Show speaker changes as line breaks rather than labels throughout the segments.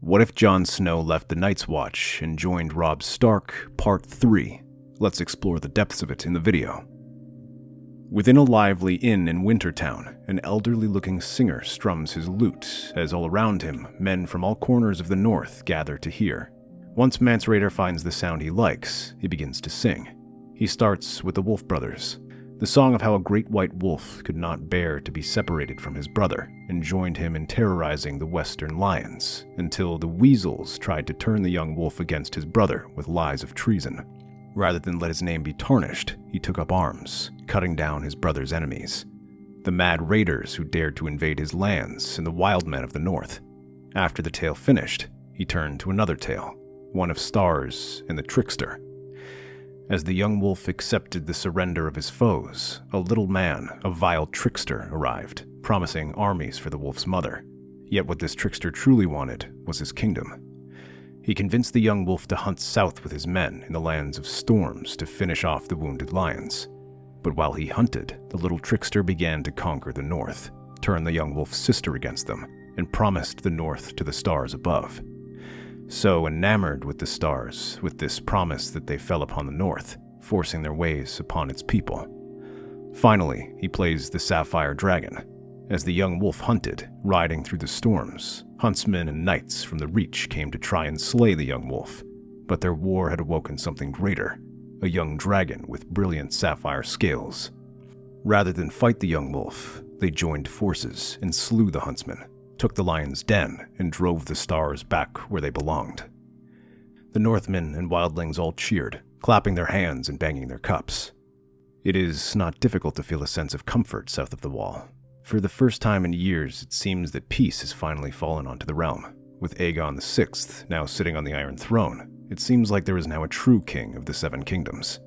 What if Jon Snow left the Night's Watch and joined Robb Stark, Part 3? Let's explore the depths of it in the video. Within a lively inn in Wintertown, an elderly-looking singer strums his lute, as all around him, men from all corners of the north gather to hear. Once Mance Ryder finds the sound he likes, he begins to sing. He starts with the Wolf Brothers, the song of how a great white wolf could not bear to be separated from his brother, and joined him in terrorizing the western lions, until the weasels tried to turn the young wolf against his brother with lies of treason. Rather than let his name be tarnished, he took up arms, cutting down his brother's enemies, the mad raiders who dared to invade his lands and the wild men of the north. After the tale finished, he turned to another tale, one of stars and the Trickster. As the young wolf accepted the surrender of his foes, a little man, a vile trickster, arrived, promising armies for the wolf's mother. Yet what this trickster truly wanted was his kingdom. He convinced the young wolf to hunt south with his men in the lands of storms to finish off the wounded lions. But while he hunted, the little trickster began to conquer the north, turned the young wolf's sister against them, and promised the north to the stars above. So enamored with the stars, with this promise that they fell upon the north, forcing their ways upon its people. Finally, he plays the sapphire dragon. As the young wolf hunted, riding through the storms, huntsmen and knights from the Reach came to try and slay the young wolf, but their war had awoken something greater, a young dragon with brilliant sapphire scales. Rather than fight the young wolf, they joined forces and slew the huntsmen, took the lion's den, and drove the stars back where they belonged. The Northmen and wildlings all cheered, clapping their hands and banging their cups. It is not difficult to feel a sense of comfort south of the wall. For the first time in years, it seems that peace has finally fallen onto the realm. With Aegon VI now sitting on the Iron Throne, it seems like there is now a true king of the Seven Kingdoms.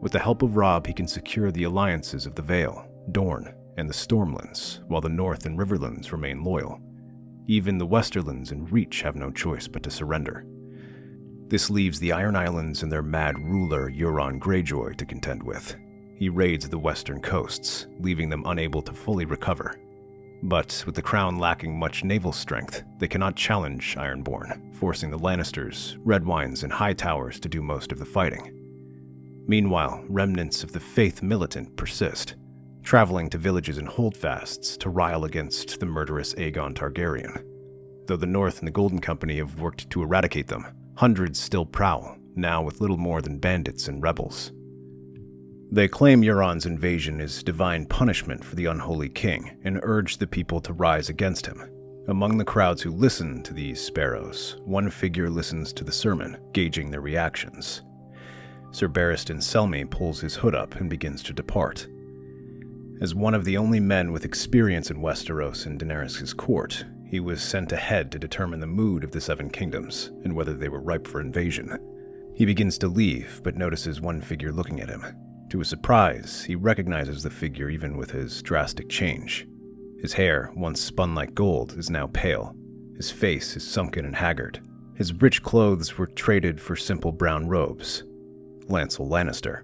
With the help of Robb, he can secure the alliances of the Vale, Dorne, and the Stormlands, while the North and Riverlands remain loyal. Even the Westerlands and Reach have no choice but to surrender. This leaves the Iron Islands and their mad ruler Euron Greyjoy to contend with. He raids the western coasts, leaving them unable to fully recover. But with the Crown lacking much naval strength, they cannot challenge Ironborn, forcing the Lannisters, Redwynes, and Hightowers to do most of the fighting. Meanwhile, remnants of the Faith militant persist, traveling to villages and holdfasts to rile against the murderous Aegon Targaryen. Though the North and the Golden Company have worked to eradicate them, hundreds still prowl, now with little more than bandits and rebels. They claim Euron's invasion is divine punishment for the unholy king and urge the people to rise against him. Among the crowds who listen to these sparrows, one figure listens to the sermon, gauging their reactions. Sir Barristan Selmy pulls his hood up and begins to depart. As one of the only men with experience in Westeros and Daenerys' court, he was sent ahead to determine the mood of the Seven Kingdoms and whether they were ripe for invasion. He begins to leave, but notices one figure looking at him. To his surprise, he recognizes the figure even with his drastic change. His hair, once spun like gold, is now pale. His face is sunken and haggard. His rich clothes were traded for simple brown robes. Lancel Lannister.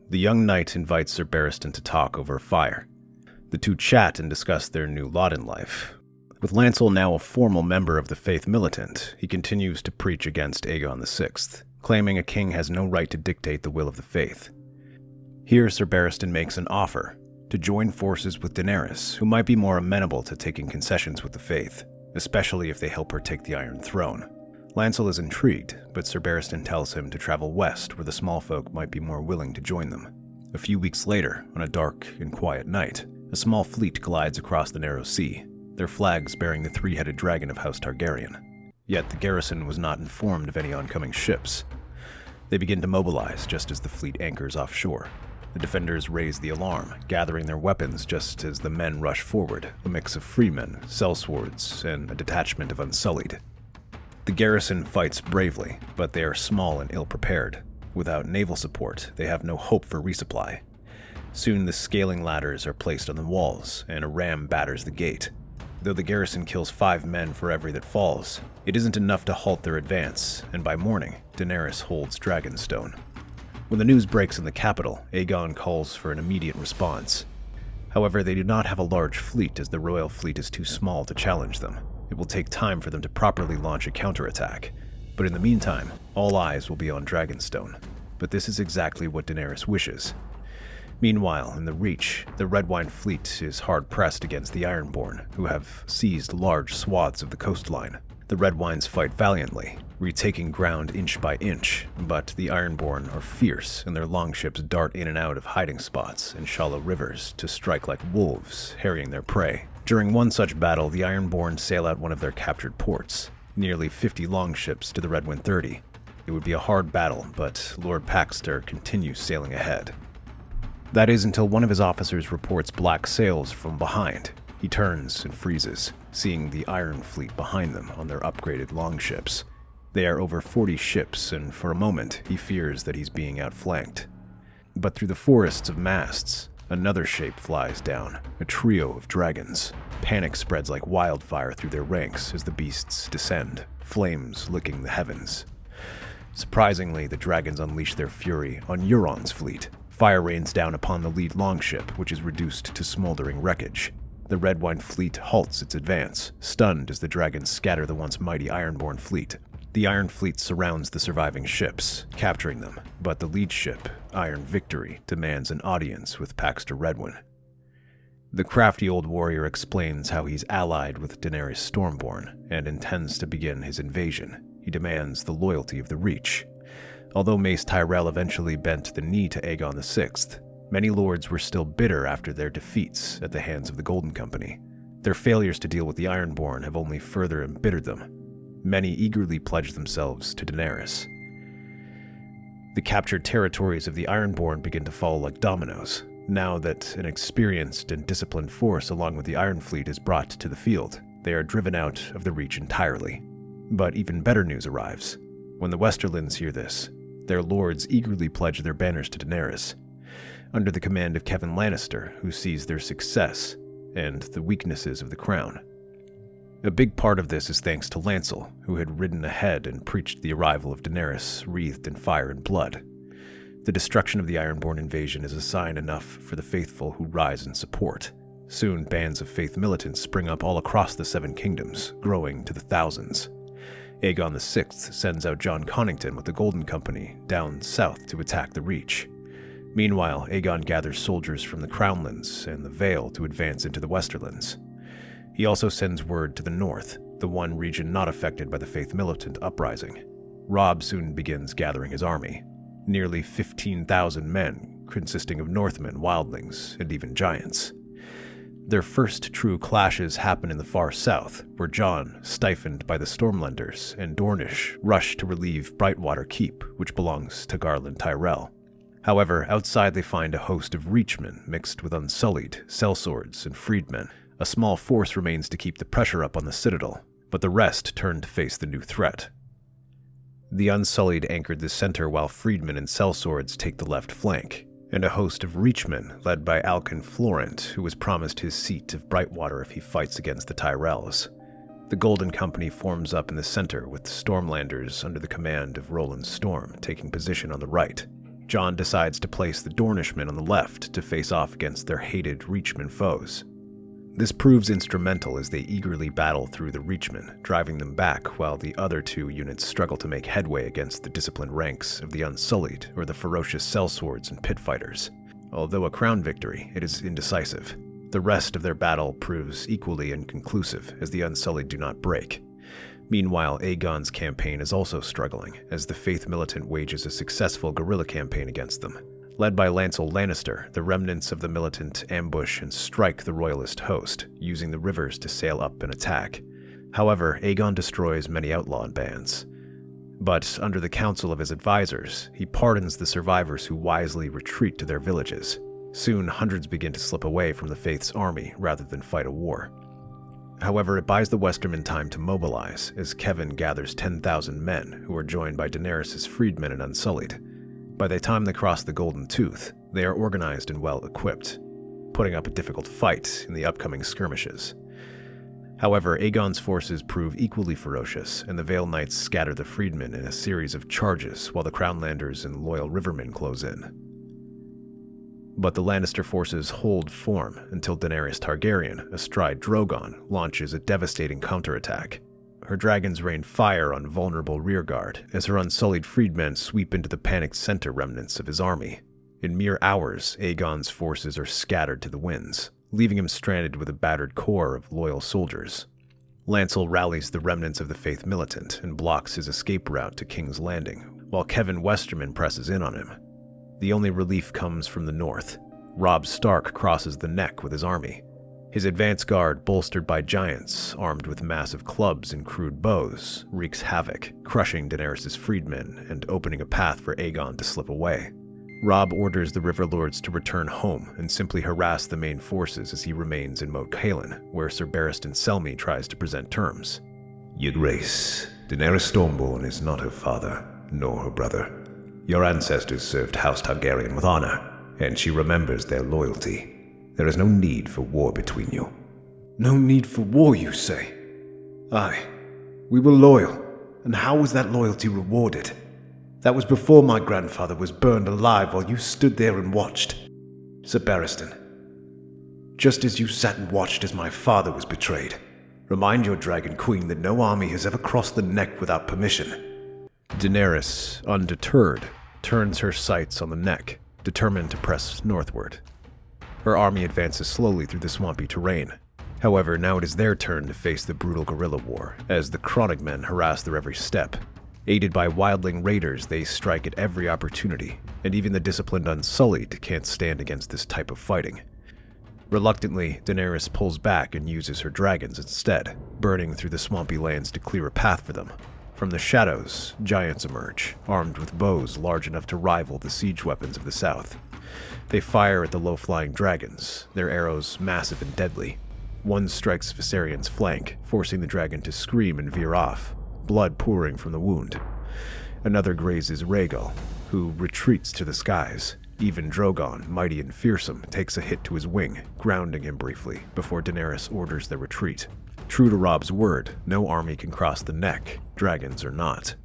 The young knight invites Sir Barristan to talk over a fire. The two chat and discuss their new lot in life. With Lancel now a formal member of the Faith militant, he continues to preach against Aegon VI, claiming a king has no right to dictate the will of the Faith. Here Sir Barristan makes an offer to join forces with Daenerys, who might be more amenable to taking concessions with the Faith, especially if they help her take the Iron Throne. Lancel is intrigued, but Sir Barristan tells him to travel west where the small folk might be more willing to join them. A few weeks later, on a dark and quiet night, a small fleet glides across the narrow sea, their flags bearing the three-headed dragon of House Targaryen. Yet the garrison was not informed of any oncoming ships. They begin to mobilize just as the fleet anchors offshore. The defenders raise the alarm, gathering their weapons just as the men rush forward, a mix of freemen, sellswords, and a detachment of Unsullied. The garrison fights bravely, but they are small and ill-prepared. Without naval support, they have no hope for resupply. Soon the scaling ladders are placed on the walls, and a ram batters the gate. Though the garrison kills 5 men for every that falls, it isn't enough to halt their advance, and by morning, Daenerys holds Dragonstone. When the news breaks in the capital, Aegon calls for an immediate response. However, they do not have a large fleet as the royal fleet is too small to challenge them. It will take time for them to properly launch a counterattack, but in the meantime, all eyes will be on Dragonstone. But this is exactly what Daenerys wishes. Meanwhile, in the Reach, the Red Wine fleet is hard-pressed against the Ironborn, who have seized large swaths of the coastline. The Red Wines fight valiantly, retaking ground inch by inch, but the Ironborn are fierce, and their longships dart in and out of hiding spots and shallow rivers to strike like wolves, harrying their prey. During one such battle, the Ironborn sail out one of their captured ports, nearly 50 longships to the Redwind 30. It would be a hard battle, but Lord Paxter continues sailing ahead. That is until one of his officers reports black sails from behind. He turns and freezes, seeing the Iron Fleet behind them on their upgraded longships. They are over 40 ships, and for a moment he fears that he's being outflanked. But through the forests of masts, another shape flies down, a trio of dragons. Panic spreads like wildfire through their ranks as the beasts descend, flames licking the heavens. Surprisingly, the dragons unleash their fury on Euron's fleet. Fire rains down upon the lead longship, which is reduced to smoldering wreckage. The Red Wine fleet halts its advance, stunned as the dragons scatter the once mighty Ironborn fleet. The Iron Fleet surrounds the surviving ships, capturing them, but the lead ship, Iron Victory, demands an audience with Paxter Redwyn. The crafty old warrior explains how he's allied with Daenerys Stormborn and intends to begin his invasion. He demands the loyalty of the Reach. Although Mace Tyrell eventually bent the knee to Aegon VI, many lords were still bitter after their defeats at the hands of the Golden Company. Their failures to deal with the Ironborn have only further embittered them. Many eagerly pledged themselves to Daenerys. The captured territories of the Ironborn begin to fall like dominoes, now that an experienced and disciplined force along with the Iron Fleet is brought to the field. They are driven out of the Reach entirely. But even better news arrives. When the Westerlands hear this, their lords eagerly pledge their banners to Daenerys, under the command of Kevin Lannister, who sees their success and the weaknesses of the crown. A big part of this is thanks to Lancel, who had ridden ahead and preached the arrival of Daenerys wreathed in fire and blood. The destruction of the Ironborn invasion is a sign enough for the faithful who rise in support. Soon, bands of faith militants spring up all across the Seven Kingdoms, growing to the thousands. Aegon VI sends out Jon Connington with the Golden Company down south to attack the Reach. Meanwhile, Aegon gathers soldiers from the Crownlands and the Vale to advance into the Westerlands. He also sends word to the north, the one region not affected by the faith militant uprising. Robb soon begins gathering his army. Nearly 15,000 men, consisting of Northmen, wildlings, and even giants. Their first true clashes happen in the far south, where Jon, stiffened by the Stormlenders, and Dornish rush to relieve Brightwater Keep, which belongs to Garland Tyrell. However, outside they find a host of Reachmen mixed with Unsullied, sellswords, and freedmen. A small force remains to keep the pressure up on the Citadel, but the rest turn to face the new threat. The Unsullied anchored the center while freedmen and sellswords take the left flank, and a host of Reachmen led by Alkin Florent, who was promised his seat of Brightwater if he fights against the Tyrells. The Golden Company forms up in the center with Stormlanders under the command of Roland Storm taking position on the right. Jon decides to place the Dornishmen on the left to face off against their hated Reachmen foes. This proves instrumental as they eagerly battle through the Reachmen, driving them back while the other two units struggle to make headway against the disciplined ranks of the Unsullied or the ferocious sellswords and pitfighters. Although a crown victory, it is indecisive. The rest of their battle proves equally inconclusive as the Unsullied do not break. Meanwhile, Aegon's campaign is also struggling as the Faith Militant wages a successful guerrilla campaign against them. Led by Lancel Lannister, the remnants of the militant ambush and strike the royalist host, using the rivers to sail up and attack. However, Aegon destroys many outlawed bands. But under the counsel of his advisors, he pardons the survivors who wisely retreat to their villages. Soon, hundreds begin to slip away from the Faith's army rather than fight a war. However, it buys the Westermen time to mobilize, as Kevin gathers 10,000 men who are joined by Daenerys' freedmen and Unsullied. By the time they cross the Golden Tooth, they are organized and well-equipped, putting up a difficult fight in the upcoming skirmishes. However, Aegon's forces prove equally ferocious, and the Vale Knights scatter the freedmen in a series of charges while the Crownlanders and loyal Rivermen close in. But the Lannister forces hold form until Daenerys Targaryen, astride Drogon, launches a devastating counterattack. Her dragons rain fire on vulnerable rearguard as her unsullied freedmen sweep into the panicked center remnants of his army. In mere hours, Aegon's forces are scattered to the winds, leaving him stranded with a battered core of loyal soldiers. Lancel rallies the remnants of the Faith militant and blocks his escape route to King's Landing, while Kevan Westerman presses in on him. The only relief comes from the north. Robb Stark crosses the neck with his army. His advance guard, bolstered by giants armed with massive clubs and crude bows, wreaks havoc, crushing Daenerys' freedmen and opening a path for Aegon to slip away. Robb orders the River Lords to return home and simply harass the main forces as he remains in Moat Cailin, where Sir Barristan Selmy tries to present terms.
Your Grace, Daenerys Stormborn is not her father, nor her brother. Your ancestors served House Targaryen with honor, and she remembers their loyalty. There is no need for war between you.
No need for war, you say? Aye, we were loyal, and how was that loyalty rewarded? That was before my grandfather was burned alive while you stood there and watched. Sir Barristan, just as you sat and watched as my father was betrayed, remind your Dragon Queen that no army has ever crossed the neck without permission.
Daenerys, undeterred, turns her sights on the neck, determined to press northward. Her army advances slowly through the swampy terrain. However, now it is their turn to face the brutal guerrilla war, as the Cronnogmen harass their every step. Aided by wildling raiders, they strike at every opportunity, and even the disciplined Unsullied can't stand against this type of fighting. Reluctantly, Daenerys pulls back and uses her dragons instead, burning through the swampy lands to clear a path for them. From the shadows, giants emerge, armed with bows large enough to rival the siege weapons of the south. They fire at the low-flying dragons, their arrows massive and deadly. One strikes Viserion's flank, forcing the dragon to scream and veer off, blood pouring from the wound. Another grazes Rhaegal, who retreats to the skies. Even Drogon, mighty and fearsome, takes a hit to his wing, grounding him briefly, before Daenerys orders their retreat. True to Robb's word, no army can cross the neck, dragons or not.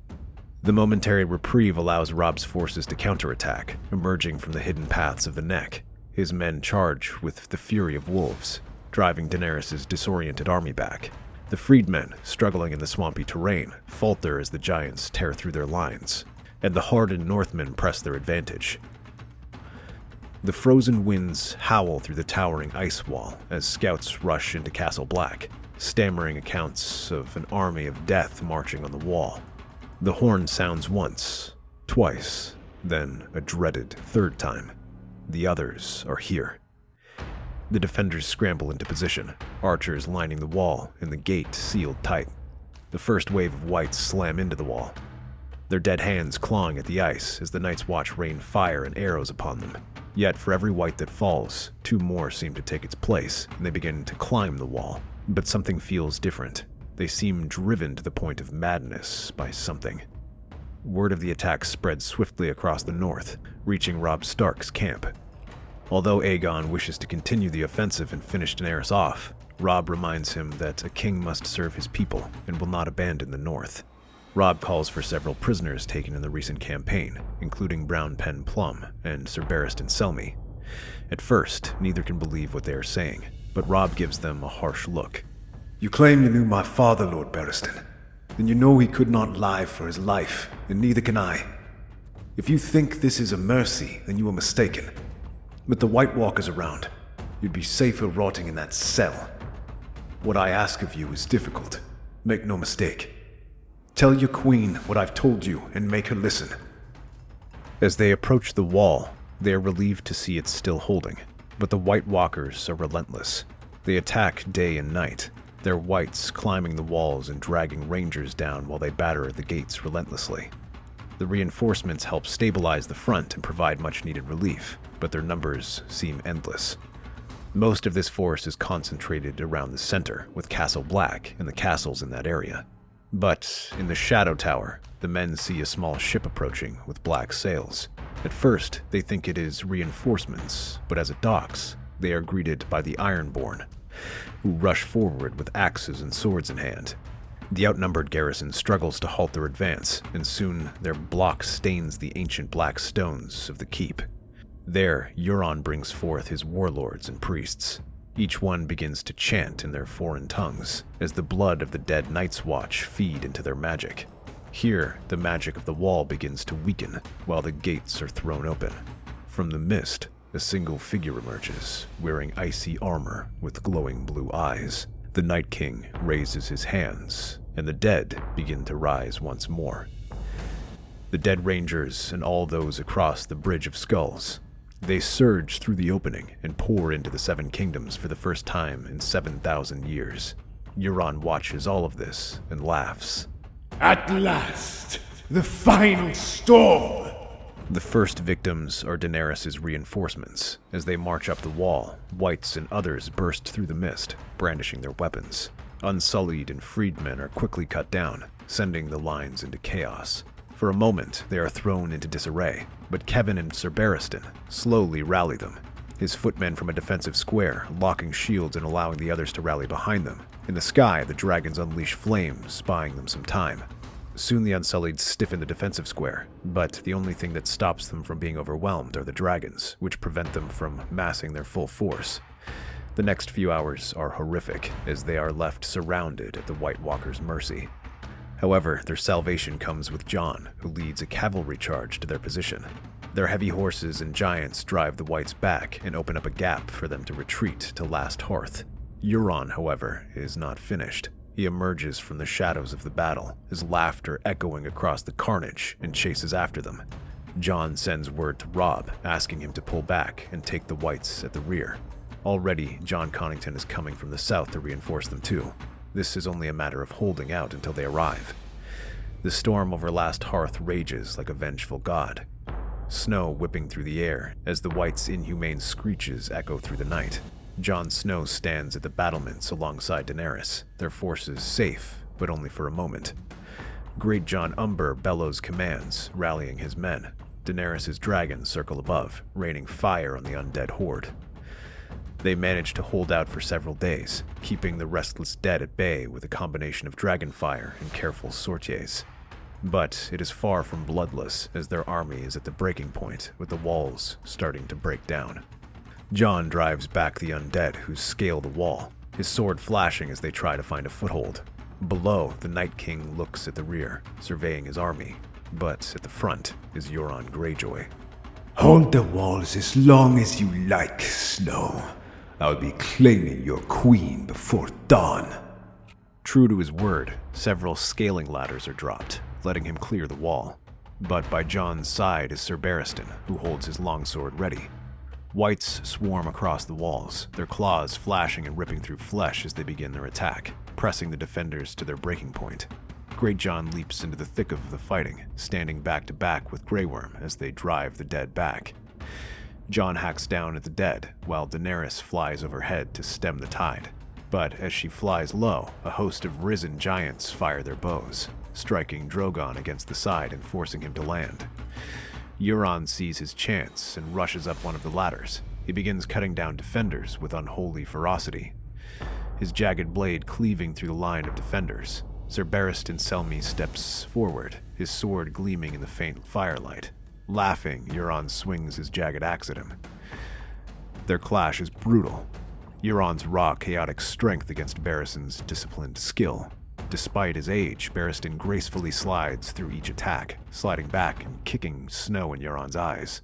The momentary reprieve allows Robb's forces to counterattack, emerging from the hidden paths of the neck. His men charge with the fury of wolves, driving Daenerys' disoriented army back. The freedmen, struggling in the swampy terrain, falter as the giants tear through their lines, and the hardened Northmen press their advantage. The frozen winds howl through the towering ice wall as scouts rush into Castle Black, stammering accounts of an army of death marching on the wall. The horn sounds once, twice, then a dreaded third time. The others are here. The defenders scramble into position, archers lining the wall and the gate sealed tight. The first wave of wights slam into the wall, their dead hands clawing at the ice as the Night's Watch rain fire and arrows upon them. Yet for every wight that falls, two more seem to take its place, and they begin to climb the wall. But something feels different. They seem driven to the point of madness by something. Word of the attack spreads swiftly across the north, reaching Robb Stark's camp. Although Aegon wishes to continue the offensive and finish Daenerys off, Robb reminds him that a king must serve his people and will not abandon the north. Robb calls for several prisoners taken in the recent campaign, including Brown Pen Plum and Sir Barristan Selmy. At first, neither can believe what they are saying, but Robb gives them a harsh look.
You claim you knew my father, Lord Barristan. Then you know he could not lie for his life, and neither can I. If you think this is a mercy, then you are mistaken. With the White Walkers around, you'd be safer rotting in that cell. What I ask of you is difficult. Make no mistake. Tell your queen what I've told you and make her listen.
As they approach the wall, they are relieved to see it still holding. But the White Walkers are relentless. They attack day and night, their wights climbing the walls and dragging rangers down while they batter at the gates relentlessly. The reinforcements help stabilize the front and provide much-needed relief, but their numbers seem endless. Most of this force is concentrated around the center, with Castle Black and the castles in that area. But in the Shadow Tower, the men see a small ship approaching with black sails. At first, they think it is reinforcements, but as it docks, they are greeted by the Ironborn, who rush forward with axes and swords in hand. The outnumbered garrison struggles to halt their advance, and soon their block stains the ancient black stones of the keep. There, Euron brings forth his warlords and priests. Each one begins to chant in their foreign tongues, as the blood of the dead Night's Watch feed into their magic. Here, the magic of the wall begins to weaken, while the gates are thrown open. From the mist, a single figure emerges, wearing icy armor with glowing blue eyes. The Night King raises his hands, and the dead begin to rise once more. The dead rangers and all those across the Bridge of Skulls. They surge through the opening and pour into the Seven Kingdoms for the first time in 7,000 years. Euron watches all of this and laughs.
At last, the final storm!
The first victims are Daenerys' reinforcements. As they march up the wall, whites and others burst through the mist, brandishing their weapons. Unsullied and freedmen are quickly cut down, sending the lines into chaos. For a moment, they are thrown into disarray, but Kevan and Sir Barristan slowly rally them, his footmen from a defensive square, locking shields and allowing the others to rally behind them. In the sky, the dragons unleash flames, buying them some time. Soon the Unsullied stiffen the defensive square, but the only thing that stops them from being overwhelmed are the dragons, which prevent them from massing their full force. The next few hours are horrific, as they are left surrounded at the White Walkers' mercy. However, their salvation comes with Jon, who leads a cavalry charge to their position. Their heavy horses and giants drive the Whites back and open up a gap for them to retreat to Last Hearth. Euron, however, is not finished. He emerges from the shadows of the battle, his laughter echoing across the carnage, and chases after them. Jon sends word to Robb, asking him to pull back and take the Whites at the rear. Already, Jon Connington is coming from the south to reinforce them too. This is only a matter of holding out until they arrive. The storm over Last Hearth rages like a vengeful god. Snow whipping through the air as the Whites' inhumane screeches echo through the night. Jon Snow stands at the battlements alongside Daenerys, their forces safe, but only for a moment. Great Jon Umber bellows commands, rallying his men. Daenerys' dragons circle above, raining fire on the undead horde. They manage to hold out for several days, keeping the restless dead at bay with a combination of dragonfire and careful sorties. But it is far from bloodless, as their army is at the breaking point, with the walls starting to break down. Jon drives back the undead who scale the wall, his sword flashing as they try to find a foothold. Below, the Night King looks at the rear, surveying his army, but at the front is Euron Greyjoy.
Hold the walls as long as you like, Snow. I'll be claiming your queen before dawn.
True to his word, several scaling ladders are dropped, letting him clear the wall. But by Jon's side is Sir Barristan, who holds his longsword ready. Whites swarm across the walls, their claws flashing and ripping through flesh as they begin their attack, pressing the defenders to their breaking point. Great Jon leaps into the thick of the fighting, standing back to back with Grey Worm as they drive the dead back. Jon hacks down at the dead, while Daenerys flies overhead to stem the tide. But as she flies low, a host of risen giants fire their bows, striking Drogon against the side and forcing him to land. Euron sees his chance and rushes up one of the ladders. He begins cutting down defenders with unholy ferocity, his jagged blade cleaving through the line of defenders. Sir Barristan Selmy steps forward, his sword gleaming in the faint firelight. Laughing, Euron swings his jagged axe at him. Their clash is brutal. Euron's raw, chaotic strength against Barristan's disciplined skill. Despite his age, Barristan gracefully slides through each attack, sliding back and kicking snow in Euron's eyes.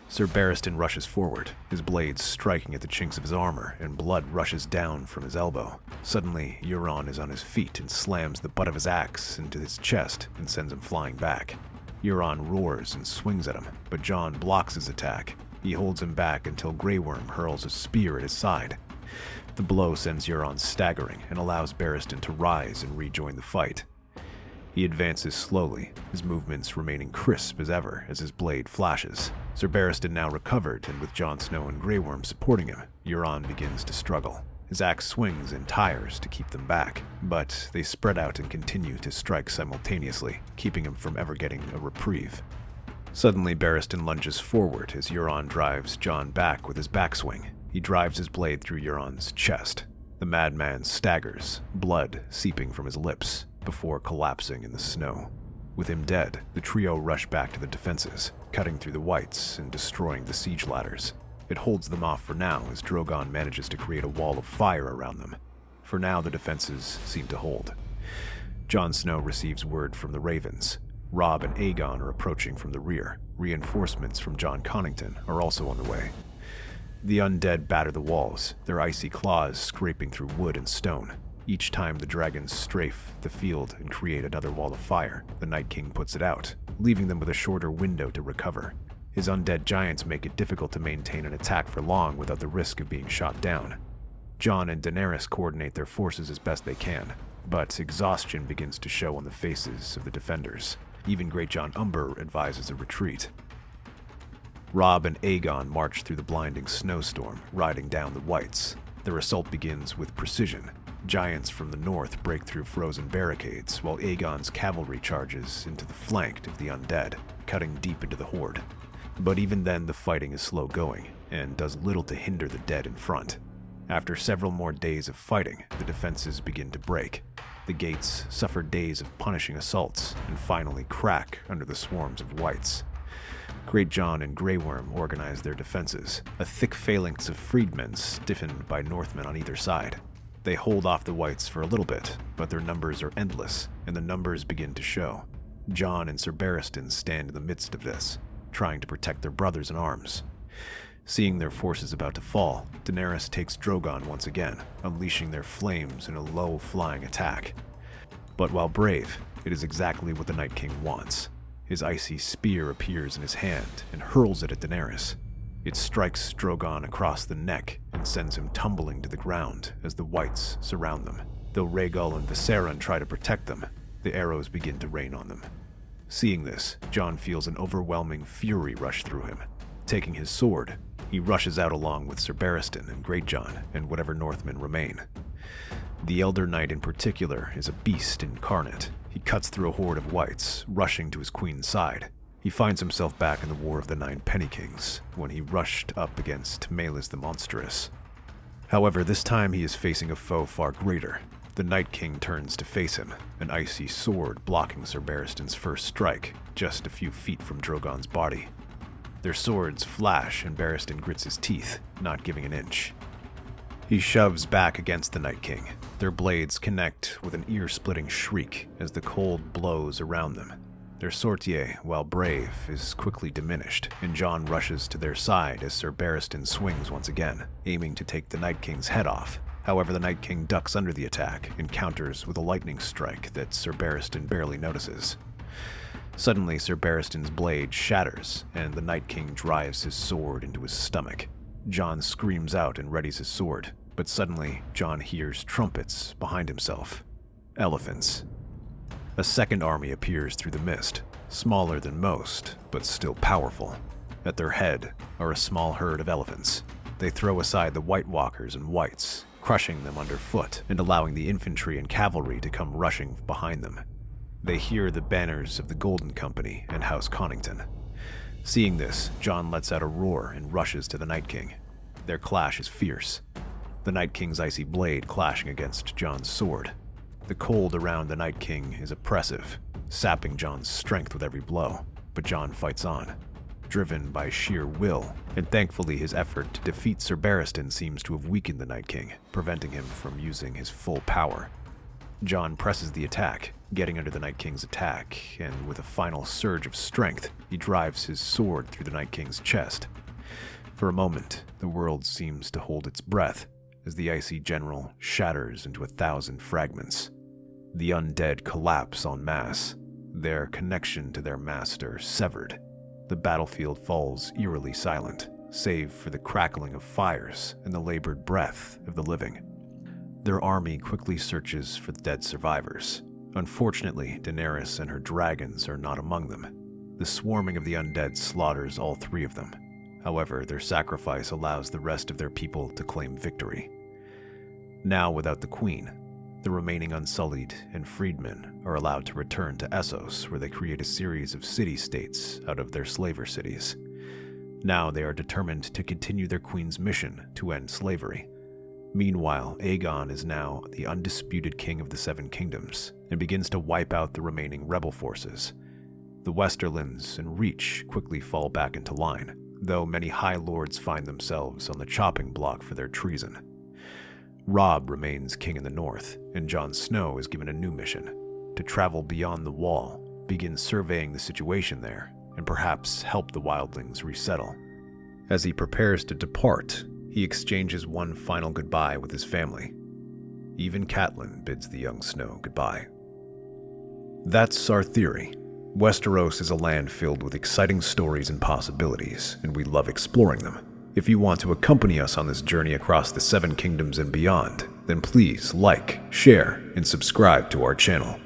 Sir Barristan rushes forward, his blades striking at the chinks of his armor, and blood rushes down from his elbow. Suddenly, Euron is on his feet and slams the butt of his axe into his chest and sends him flying back. Euron roars and swings at him, but Jon blocks his attack. He holds him back until Grey Worm hurls a spear at his side. The blow sends Euron staggering and allows Barristan to rise and rejoin the fight. He advances slowly, his movements remaining crisp as ever as his blade flashes. Sir Barristan now recovered, and with Jon Snow and Grey Worm supporting him, Euron begins to struggle. His axe swings and tires to keep them back, but they spread out and continue to strike simultaneously, keeping him from ever getting a reprieve. Suddenly, Barristan lunges forward as Euron drives Jon back with his backswing. He drives his blade through Euron's chest. The madman staggers, blood seeping from his lips, before collapsing in the snow. With him dead, the trio rush back to the defenses, cutting through the whites and destroying the siege ladders. It holds them off for now as Drogon manages to create a wall of fire around them. For now, the defenses seem to hold. Jon Snow receives word from the Ravens. Robb and Aegon are approaching from the rear. Reinforcements from Jon Connington are also on the way. The undead batter the walls, their icy claws scraping through wood and stone. Each time the dragons strafe the field and create another wall of fire, the Night King puts it out, leaving them with a shorter window to recover. His undead giants make it difficult to maintain an attack for long without the risk of being shot down. Jon and Daenerys coordinate their forces as best they can, but exhaustion begins to show on the faces of the defenders. Even Greatjon Umber advises a retreat. Robb and Aegon march through the blinding snowstorm, riding down the whites. Their assault begins with precision. Giants from the north break through frozen barricades, while Aegon's cavalry charges into the flank of the undead, cutting deep into the horde. But even then, the fighting is slow going, and does little to hinder the dead in front. After several more days of fighting, the defenses begin to break. The gates suffer days of punishing assaults, and finally crack under the swarms of whites. Greatjon and Grey Worm organize their defenses, a thick phalanx of freedmen stiffened by Northmen on either side. They hold off the whites for a little bit, but their numbers are endless, and the numbers begin to show. Jon and Ser Barristan stand in the midst of this, trying to protect their brothers in arms. Seeing their forces about to fall, Daenerys takes Drogon once again, unleashing their flames in a low-flying attack. But while brave, it is exactly what the Night King wants. His icy spear appears in his hand and hurls it at Daenerys. It strikes Drogon across the neck and sends him tumbling to the ground as the whites surround them. Though Rhaegal and Viserion try to protect them, the arrows begin to rain on them. Seeing this, Jon feels an overwhelming fury rush through him. Taking his sword, he rushes out along with Ser Barristan and Greatjon and whatever Northmen remain. The Elder Knight in particular is a beast incarnate. He cuts through a horde of whites, rushing to his queen's side. He finds himself back in the War of the Nine Penny Kings, when he rushed up against Maelys the Monstrous. However, this time he is facing a foe far greater. The Night King turns to face him, an icy sword blocking Ser Barristan's first strike, just a few feet from Drogon's body. Their swords flash and Barristan grits his teeth, not giving an inch. He shoves back against the Night King. Their blades connect with an ear-splitting shriek as the cold blows around them. Their sortie, while brave, is quickly diminished, and Jon rushes to their side as Ser Barristan swings once again, aiming to take the Night King's head off. However, the Night King ducks under the attack and counters with a lightning strike that Ser Barristan barely notices. Suddenly, Ser Barristan's blade shatters, and the Night King drives his sword into his stomach. Jon screams out and readies his sword, but suddenly, Jon hears trumpets behind himself. Elephants. A second army appears through the mist, smaller than most, but still powerful. At their head are a small herd of elephants. They throw aside the White Walkers and whites, crushing them underfoot and allowing the infantry and cavalry to come rushing behind them. They hear the banners of the Golden Company and House Connington. Seeing this, Jon lets out a roar and rushes to the Night King. Their clash is fierce, the Night King's icy blade clashing against Jon's sword. The cold around the Night King is oppressive, sapping Jon's strength with every blow, but Jon fights on, driven by sheer will, and thankfully his effort to defeat Ser Barristan seems to have weakened the Night King, preventing him from using his full power. Jon presses the attack, getting under the Night King's attack, and with a final surge of strength, he drives his sword through the Night King's chest. For a moment, the world seems to hold its breath, as the icy general shatters into 1,000 fragments. The undead collapse en masse, their connection to their master severed. The battlefield falls eerily silent, save for the crackling of fires and the labored breath of the living. Their army quickly searches for the dead survivors. Unfortunately, Daenerys and her dragons are not among them. The swarming of the undead slaughters all 3 of them. However, their sacrifice allows the rest of their people to claim victory. Now without the queen, the remaining Unsullied and freedmen are allowed to return to Essos, where they create a series of city-states out of their slaver cities. Now they are determined to continue their queen's mission to end slavery. Meanwhile, Aegon is now the undisputed king of the 7 kingdoms, and begins to wipe out the remaining rebel forces, The Westerlands and Reach quickly fall back into line, though many High Lords find themselves on the chopping block for their treason. Robb remains king in the north, and Jon Snow is given a new mission: to travel beyond the Wall, begin surveying the situation there, and perhaps help the wildlings resettle. As he prepares to depart, he exchanges one final goodbye with his family. Even Catelyn bids the young Snow goodbye. That's our theory. Westeros is a land filled with exciting stories and possibilities, and we love exploring them. If you want to accompany us on this journey across the Seven Kingdoms and beyond, then please like, share, and subscribe to our channel.